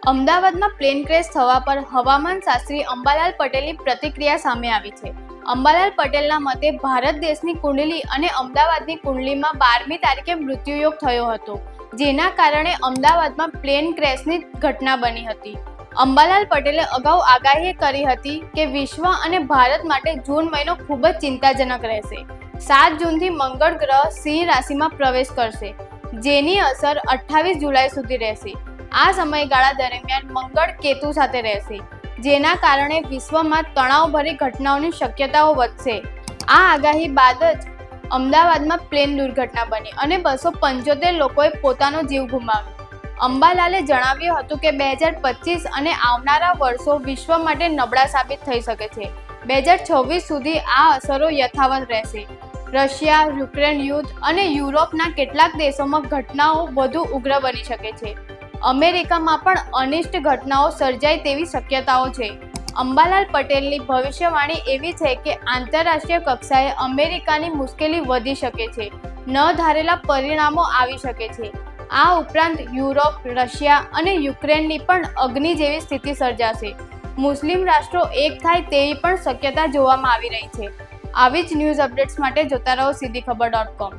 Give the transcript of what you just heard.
અમદાવાદમાં plane crash થવા પર હવામાન શાસ્ત્રી અંબાલાલ પટેલની પ્રતિક્રિયા સામે આવી છે. અંબાલાલ પટેલના મતે ભારત દેશની કુંડલી અને અમદાવાદની કુંડલીમાં 12મી તારીખે મૃત્યુયોગ થયો હતો, જેના કારણે અમદાવાદમાં પ્લેન ક્રેશની ઘટના બની હતી. અંબાલાલ પટેલે અગાઉ આગાહી કરી હતી કે વિશ્વ અને ભારત માટે જૂન મહિનો ખૂબ જ ચિંતાજનક રહેશે. 7 જૂનથી મંગળ ગ્રહ સિંહ રાશિમાં પ્રવેશ કરશે, જેની અસર 28 જુલાઈ સુધી રહેશે. આ સમયગાળા દરમિયાન મંગળ કેતુ સાથે રહેશે, જેના કારણે વિશ્વમાં તણાવભરી ઘટનાઓની શક્યતાઓ વધશે. આ આગાહી બાદ જ અમદાવાદમાં પ્લેન દુર્ઘટના બની અને 275 લોકોએ પોતાનો જીવ ગુમાવ્યો. અંબાલાલે જણાવ્યું હતું કે 2025 અને આવનારા વર્ષો વિશ્વ માટે નબળા સાબિત થઈ શકે છે. 2026 સુધી આ અસરો યથાવત રહેશે. રશિયા યુક્રેન યુદ્ધ અને યુરોપના કેટલાક દેશોમાં ઘટનાઓ વધુ ઉગ્ર બની શકે છે. અમેરિકામાં પણ અનિષ્ટ ઘટનાઓ સર્જાય તેવી શક્યતાઓ છે. અંબાલાલ પટેલની ભવિષ્યવાણી એવી છે કે આંતરરાષ્ટ્રીય કક્ષાએ અમેરિકાની મુશ્કેલી વધી શકે છે, ન ધારેલા પરિણામો આવી શકે છે. આ ઉપરાંત યુરોપ, રશિયા અને યુક્રેનની પણ અગ્નિ જેવી સ્થિતિ સર્જાશે. મુસ્લિમ રાષ્ટ્રો એક થાય તેવી પણ શક્યતા જોવામાં આવી રહી છે. આવી જ ન્યૂઝ અપડેટ્સ માટે જોતા રહો સીધીખબર.com.